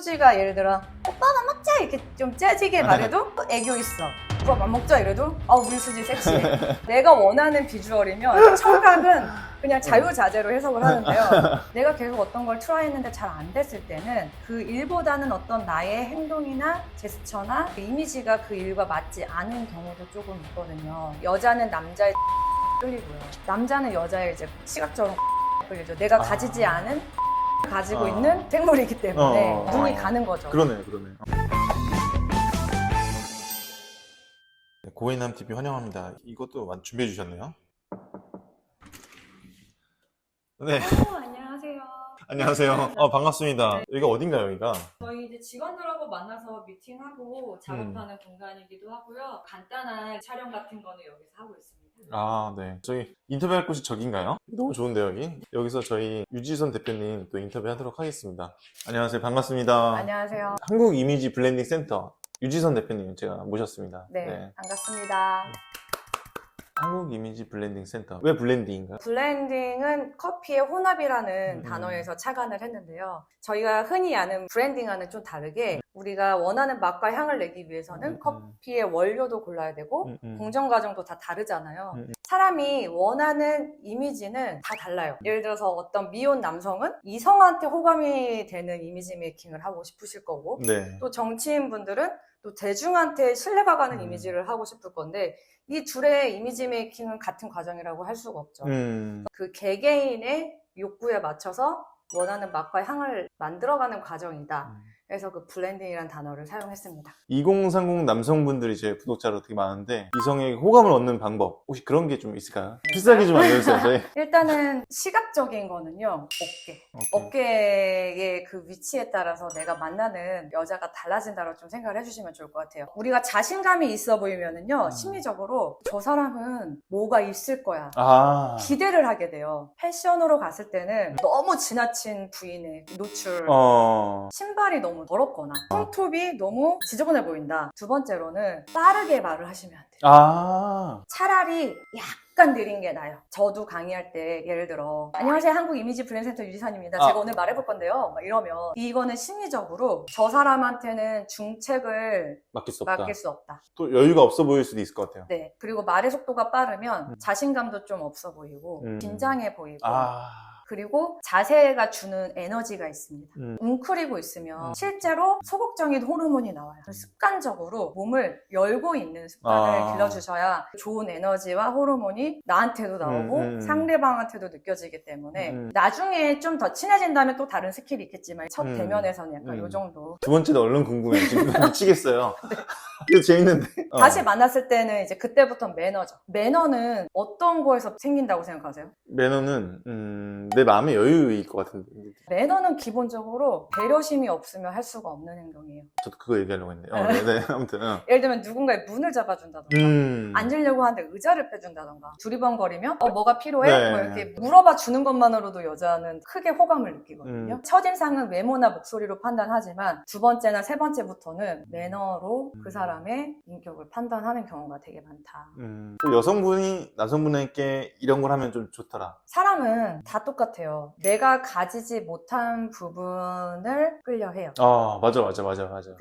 수지가 예를 들어 오빠 밥 먹자 이렇게 좀 짜지게 말해도 애교 있어. 오빠 밥 먹자 이래도 우리 수지 섹시해. 내가 원하는 비주얼이면 청각은 그냥 자유자재로 해석을 하는데요. 내가 계속 어떤 걸 트라이했는데 잘 안 됐을 때는 그 일보다는 어떤 나의 행동이나 제스처나 그 이미지가 그 일과 맞지 않은 경우도 조금 있거든요. 여자는 남자의 끌리고요. 남자는 여자의 이제 시각적으로 끌리죠. 내가 가지지 않은 가지고 있는 생물이기 때문에 눈이 가는 거죠. 그러네. 고해남 TV 환영합니다. 이것도 준비해 주셨네요. 네. 안녕하세요. 안녕하세요. 반갑습니다. 네. 여기가 어딘가요, 여기가? 저희 이제 직원들하고 만나서 미팅하고 작업하는 공간이기도 하고요. 간단한 촬영 같은 거는 여기서 하고 있습니다. 네. 저희 인터뷰할 곳이 저긴가요? 너무 좋은데요, 여기? 여기서 저희 유지선 대표님 또 인터뷰하도록 하겠습니다. 안녕하세요. 반갑습니다. 안녕하세요. 한국 이미지 블렌딩 센터 유지선 대표님 제가 모셨습니다. 네. 반갑습니다. 한국 이미지 블렌딩 센터. 왜 블렌딩인가요? 블렌딩은 커피의 혼합이라는 단어에서 착안을 했는데요. 저희가 흔히 아는 브랜딩과는 좀 다르게 우리가 원하는 맛과 향을 내기 위해서는 커피의 원료도 골라야 되고 공정 과정도 다 다르잖아요. 사람이 원하는 이미지는 다 달라요. 예를 들어서 어떤 미혼 남성은 이성한테 호감이 되는 이미지 메이킹을 하고 싶으실 거고 네. 또 정치인분들은 또 대중한테 신뢰가 가는 이미지를 하고 싶을 건데 이 둘의 이미지 메이킹은 같은 과정이라고 할 수가 없죠. 그 개개인의 욕구에 맞춰서 원하는 맛과 향을 만들어가는 과정이다. 그래서 그 블렌딩이라는 단어를 사용했습니다. 2030 남성분들이 제 구독자로 되게 많은데 이성에게 호감을 얻는 방법 혹시 그런 게 좀 있을까요? 비싸게 좀 알려주세요. 저희. 일단은 시각적인 거는요. 어깨의 그 위치에 따라서 내가 만나는 여자가 달라진다고 좀 생각을 해주시면 좋을 것 같아요. 우리가 자신감이 있어 보이면은요. 심리적으로 저 사람은 뭐가 있을 거야. 기대를 하게 돼요. 패션으로 갔을 때는 너무 지나친 부인의 노출, 신발이 너무 더럽거나 손톱이 너무 지저분해 보인다. 두 번째로는 빠르게 말을 하시면 안 돼요. 차라리 약간 느린 게 나아요. 저도 강의할 때 예를 들어 안녕하세요 한국 이미지 블렌딩 센터 유지선입니다. 제가 오늘 말해볼 건데요. 막 이러면 이거는 심리적으로 저 사람한테는 중책을 맡길 수 없다. 또 여유가 없어 보일 수도 있을 것 같아요. 네. 그리고 말의 속도가 빠르면 자신감도 좀 없어 보이고 긴장해 보이고 그리고 자세가 주는 에너지가 있습니다. 웅크리고 있으면 실제로 소극적인 호르몬이 나와요. 습관적으로 몸을 열고 있는 습관을 길러주셔야 좋은 에너지와 호르몬이 나한테도 나오고 상대방한테도 느껴지기 때문에 나중에 좀 더 친해진 다음에 또 다른 스킬이 있겠지만 첫 대면에서는 약간 요 정도. 두 번째도 얼른 궁금해요. 지금 미치겠어요. 이거 재밌는데. 다시 만났을 때는 이제 그때부터 매너죠. 매너는 어떤 거에서 생긴다고 생각하세요? 매너는 내 마음의 여유일 것 같은데. 매너는 기본적으로 배려심이 없으면 할 수가 없는 행동이에요. 저도 그거 얘기하려고 했는데. 네, 아무튼. 예를 들면 누군가의 문을 잡아준다던가 앉으려고 하는데 의자를 빼준다던가 두리번거리면 뭐가 필요해? 네. 뭐 이렇게 물어봐 주는 것만으로도 여자는 크게 호감을 느끼거든요. 첫인상은 외모나 목소리로 판단하지만 두 번째나 세 번째부터는 매너로 그 사람의 인격을 판단하는 경우가 되게 많다. 또 여성분이 남성분에게 이런 걸 하면 좀 좋더라. 사람은 다 똑같아요. 내가 가지지 못한 부분을 끌려해요. 맞아.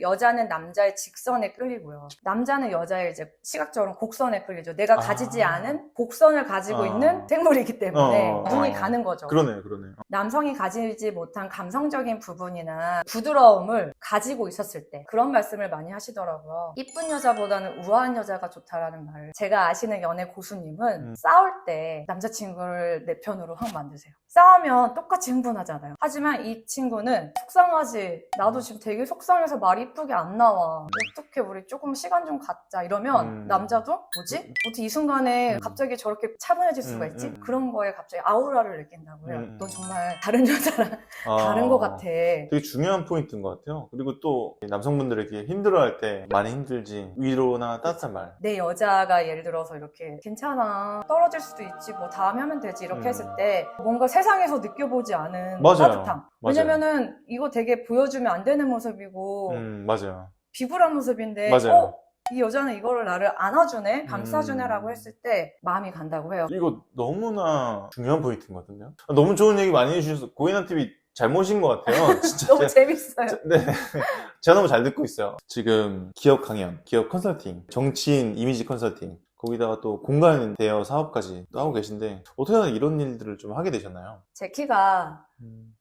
여자는 남자의 직선에 끌리고요. 남자는 여자의 이제 시각적으로 곡선에 끌리죠. 내가 가지지 않은 곡선을 가지고 있는 생물이기 때문에 눈이 가는 거죠. 그러네. 남성이 가지지 못한 감성적인 부분이나 부드러움을 가지고 있었을 때 그런 말씀을 많이 하시더라고요. 이쁜 여자보다는 우아한 여자가 좋다라는 말을. 제가 아시는 연애 고수님은 싸울 때 남자친구를 내 편으로 확 만드세요. 싸우면 똑같이 흥분하잖아요. 하지만 이 친구는 속상하지. 나도 지금 되게 속상해서 말이 이쁘게 안 나와. 어떻게 우리 조금 시간 좀 갖자. 이러면 남자도 뭐지? 어떻게 이 순간에 갑자기 저렇게 차분해질 수가 있지? 그런 거에 갑자기 아우라를 느낀다고요. 넌 정말 다른 여자랑 다른 것 같아. 되게 중요한 포인트인 것 같아요. 그리고 또 남성분들에게 힘들어할 때 많이 힘들지 위로나 따뜻한 말. 내 여자가 예를 들어서 이렇게 괜찮아. 떨어질 수도 있지. 뭐 다음에 하면 되지. 이렇게 했을 때 뭔가 세상에서 느껴보지 않은 따뜻함. 왜냐면은 이거 되게 보여주면 안 되는 모습이고 맞아요. 비굴한 모습인데 이 여자는 이거를 나를 안아주네, 감싸주네 라고 했을 때 마음이 간다고 해요. 이거 너무나 중요한 포인트거든요. 너무 좋은 얘기 많이 해주셔서 고해남 TV 잘못인 것 같아요. 진짜. 너무 재밌어요. 네. 제가 너무 잘 듣고 있어요. 지금 기업 강연, 기업 컨설팅, 정치인 이미지 컨설팅, 거기다가 또 공간 대여 사업까지 또 하고 계신데 어떻게 하다 이런 일들을 좀 하게 되셨나요? 제 키가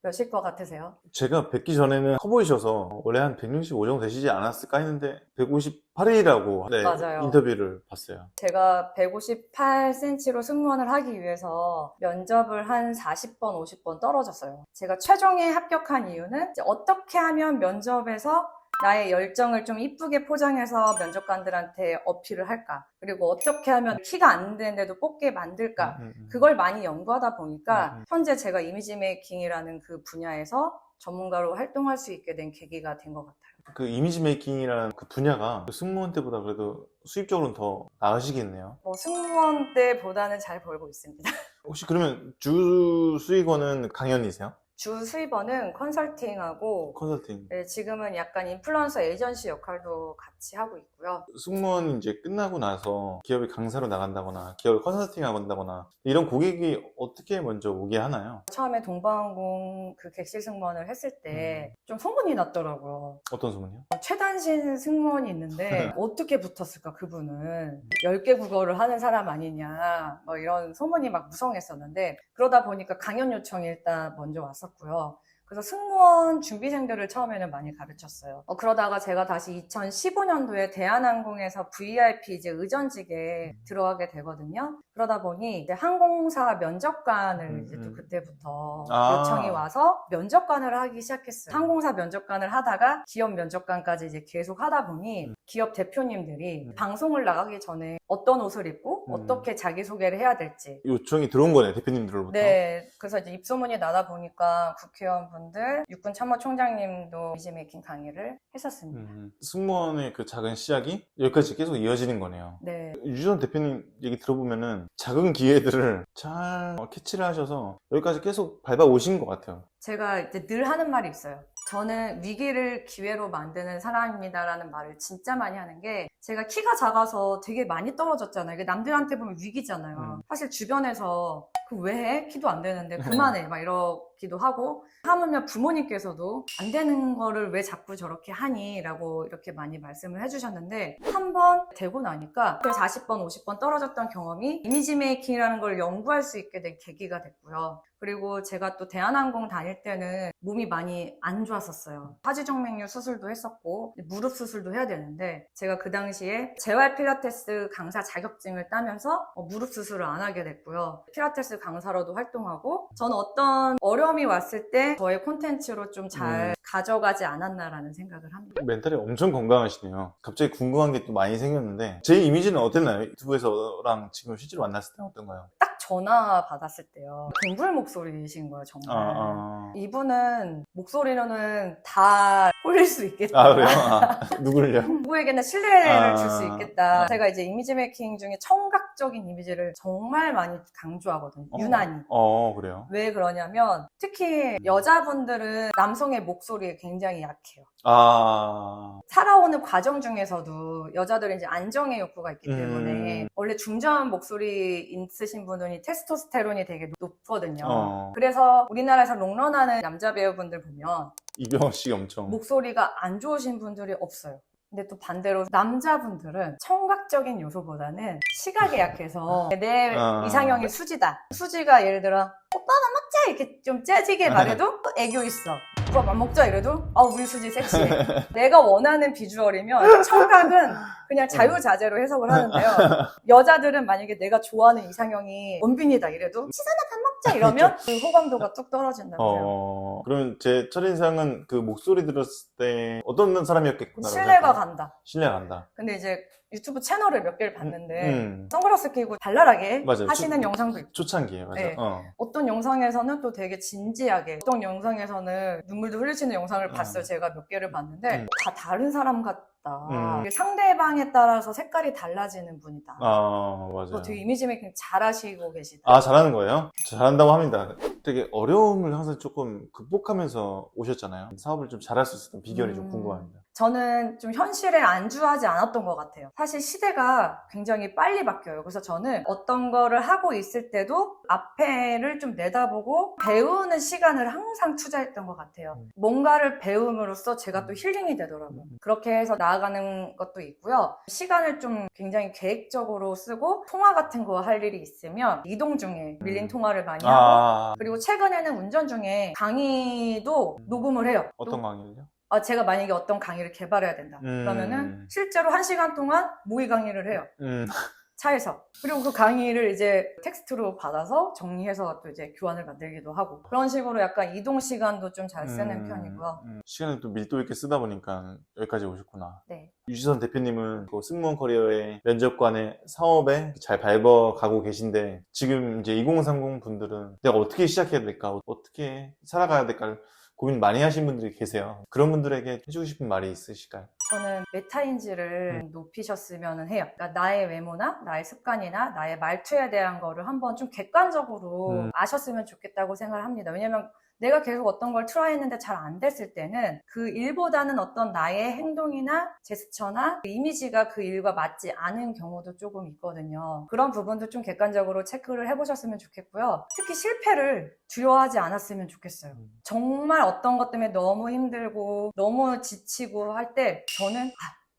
몇일 것 같으세요? 제가 뵙기 전에는 커 보이셔서 원래 한 165 정도 되시지 않았을까 했는데 158이라고 네, 맞아요. 인터뷰를 봤어요. 제가 158cm로 승무원을 하기 위해서 면접을 한 40번, 50번 떨어졌어요. 제가 최종에 합격한 이유는 이제 어떻게 하면 면접에서 나의 열정을 좀 이쁘게 포장해서 면접관들한테 어필을 할까? 그리고 어떻게 하면 키가 안 되는데도 뽑게 만들까? 그걸 많이 연구하다 보니까 현재 제가 이미지 메이킹이라는 그 분야에서 전문가로 활동할 수 있게 된 계기가 된 것 같아요. 그 이미지 메이킹이라는 그 분야가 승무원 때보다 그래도 수입적으로는 더 나으시겠네요. 뭐 승무원 때보다는 잘 벌고 있습니다. 혹시 그러면 주 수익원은 강연이세요? 주 수입원은 컨설팅하고 컨설팅. 네, 지금은 약간 인플루언서 에이전시 역할도 같이 하고 있고요. 승무원이 이제 끝나고 나서 기업에 강사로 나간다거나 기업에 컨설팅하고 간다거나 이런 고객이 어떻게 먼저 오게 하나요? 처음에 동방항공 그 객실 승무원을 했을 때 좀 소문이 났더라고요. 어떤 소문이요? 최단신 승무원이 있는데 어떻게 붙었을까 그분은 10개 국어를 하는 사람 아니냐 뭐 이런 소문이 막 무성했었는데 그러다 보니까 강연 요청이 일단 먼저 왔었고요. 그래서 승무원 준비생들을 처음에는 많이 가르쳤어요. 그러다가 제가 다시 2015년도에 대한항공에서 VIP 이제 의전직에 들어가게 되거든요. 그러다 보니 이제 항공사 면접관을 이제 또 그때부터 요청이 와서 면접관을 하기 시작했어요. 항공사 면접관을 하다가 기업 면접관까지 이제 계속 하다 보니 기업 대표님들이 방송을 나가기 전에 어떤 옷을 입고 어떻게 자기소개를 해야 될지 요청이 들어온 거네, 대표님들로부터. 네, 그래서 이제 입소문이 나다 보니까 국회의원분들, 육군 참모총장님도 이미지 메이킹 강의를 했었습니다. 승무원의 그 작은 시작이 여기까지 계속 이어지는 거네요. 네. 유지선 대표님 얘기 들어보면은 작은 기회들을 잘 캐치를 하셔서 여기까지 계속 밟아오신 것 같아요. 제가 이제 늘 하는 말이 있어요. 저는 위기를 기회로 만드는 사람입니다라는 말을 진짜 많이 하는 게 제가 키가 작아서 되게 많이 떨어졌잖아요. 이게 남들한테 보면 위기잖아요. 사실 주변에서 그 왜 해? 키도 안 되는데 그만해 막 이러기도 하고 하물며 부모님께서도 안 되는 거를 왜 자꾸 저렇게 하니? 라고 이렇게 많이 말씀을 해주셨는데 한 번 되고 나니까 40번, 50번 떨어졌던 경험이 이미지 메이킹이라는 걸 연구할 수 있게 된 계기가 됐고요. 그리고 제가 또 대한항공 다닐 때는 몸이 많이 안 좋았었어요. 하지정맥류 수술도 했었고 무릎 수술도 해야 되는데 제가 그 당시에 재활 필라테스 강사 자격증을 따면서 무릎 수술을 안 하게 됐고요. 필라테스 강사로도 활동하고 저는 어떤 어려움이 왔을 때 저의 콘텐츠로 좀 잘 가져가지 않았나라는 생각을 합니다. 멘탈이 엄청 건강하시네요. 갑자기 궁금한 게 또 많이 생겼는데 제 이미지는 어땠나요? 유튜브에서랑 지금 실제로 만났을 때 어떤가요? 딱 전화 받았을 때요. 동굴 목소리이신 거예요, 정말. 이분은 목소리로는 다 홀릴 수 있겠다. 아, 그래요? 누굴요? 누구에게나 신뢰를 줄 수 있겠다. 제가 이제 이미지 메이킹 중에 청각적인 이미지를 정말 많이 강조하거든요. 유난히. 그래요? 왜 그러냐면 특히 여자분들은 남성의 목소리에 굉장히 약해요. 살아오는 과정 중에서도 여자들은 이제 안정의 욕구가 있기 때문에 원래 중저음 목소리 있으신 분은 테스토스테론이 되게 높거든요. 그래서 우리나라에서 롱런하는 남자 배우분들 보면 이병헌 씨가 엄청 목소리가 안 좋으신 분들이 없어요. 근데 또 반대로 남자분들은 청각적인 요소보다는 시각에 약해서 내 이상형이 수지다. 수지가 예를 들어 오빠 밥 먹자 이렇게 좀 재지게 말해도 애교 있어. 오빠 밥 먹자 이래도 우리 수지 섹시해. 내가 원하는 비주얼이면 청각은 그냥 자유자재로 해석을 하는데요. 여자들은 만약에 내가 좋아하는 이상형이 원빈이다 이래도 시선아 밥 먹자 이러면 그 호감도가 뚝 떨어진다고요. 그러면 제 첫인상은 그 목소리 들었을 때 어떤 사람이었겠구나. 신뢰가 간다. 신뢰가 간다. 근데 이제 유튜브 채널을 몇 개를 봤는데 선글라스 끼고 발랄하게 맞아요. 하시는 영상도 있고 초창기에 맞아요. 네. 어떤 영상에서는 또 되게 진지하게 어떤 영상에서는 눈물도 흘리시는 영상을 봤어요. 제가 몇 개를 봤는데 다 다른 사람 같다. 상대방에 따라서 색깔이 달라지는 분이다. 맞아요. 되게 이미지 메이킹 잘하시고 계시다. 잘하는 거예요? 잘한다고 합니다. 되게 어려움을 항상 조금 극복하면서 오셨잖아요. 사업을 좀 잘할 수 있었던 비결이 좀 궁금합니다. 저는 좀 현실에 안주하지 않았던 것 같아요. 사실 시대가 굉장히 빨리 바뀌어요. 그래서 저는 어떤 거를 하고 있을 때도 앞에를 좀 내다보고 배우는 시간을 항상 투자했던 것 같아요. 뭔가를 배움으로써 제가 또 힐링이 되더라고요. 그렇게 해서 나아가는 것도 있고요. 시간을 좀 굉장히 계획적으로 쓰고 통화 같은 거 할 일이 있으면 이동 중에 밀린 통화를 많이 하고 그리고 최근에는 운전 중에 강의도 녹음을 해요. 어떤 강의를요? 제가 만약에 어떤 강의를 개발해야 된다. 그러면은 실제로 1시간 동안 모의 강의를 해요. 차에서. 그리고 그 강의를 이제 텍스트로 받아서 정리해서 또 이제 교환을 만들기도 하고. 그런 식으로 약간 이동 시간도 좀 잘 쓰는 편이고요. 시간을 또 밀도 있게 쓰다 보니까 여기까지 오셨구나. 네. 유지선 대표님은 그 승무원 커리어의 면접관의 사업에 잘 밟아가고 계신데 지금 이제 2030 분들은 내가 어떻게 시작해야 될까? 어떻게 살아가야 될까? 고민 많이 하신 분들이 계세요. 그런 분들에게 해주고 싶은 말이 있으실까요? 저는 메타인지를 높이셨으면 해요. 그러니까 나의 외모나 나의 습관이나 나의 말투에 대한 거를 한번 좀 객관적으로 아셨으면 좋겠다고 생각을 합니다. 왜냐면 내가 계속 어떤 걸 트라이 했는데 잘 안 됐을 때는 그 일보다는 어떤 나의 행동이나 제스처나 이미지가 그 일과 맞지 않은 경우도 조금 있거든요. 그런 부분도 좀 객관적으로 체크를 해보셨으면 좋겠고요. 특히 실패를 두려워하지 않았으면 좋겠어요. 정말 어떤 것 때문에 너무 힘들고 너무 지치고 할 때 저는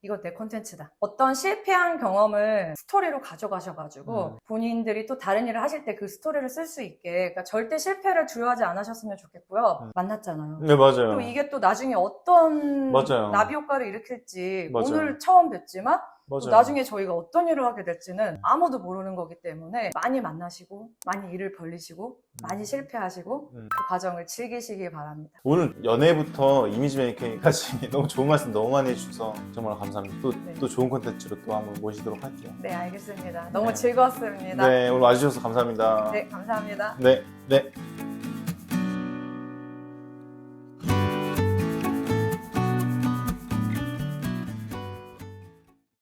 이거 내 콘텐츠다. 어떤 실패한 경험을 스토리로 가져가셔가지고 본인들이 또 다른 일을 하실 때 그 스토리를 쓸 수 있게 그러니까 절대 실패를 두려워하지 않으셨으면 좋겠고요. 만났잖아요. 네, 맞아요. 또 이게 또 나중에 어떤 맞아요. 나비 효과를 일으킬지 맞아요. 오늘 처음 뵀지만 또 맞아요. 나중에 저희가 어떤 일을 하게 될지는 아무도 모르는 거기 때문에 많이 만나시고 많이 일을 벌리시고 많이 실패하시고 그 과정을 즐기시기 바랍니다. 오늘 연애부터 이미지 메이킹까지 너무 좋은 말씀 너무 많이 해주셔서 정말 감사합니다. 또 좋은 콘텐츠로 또 한번 모시도록 할게요. 네, 알겠습니다. 너무 즐거웠습니다. 네, 오늘 와주셔서 감사합니다. 네, 감사합니다. 네.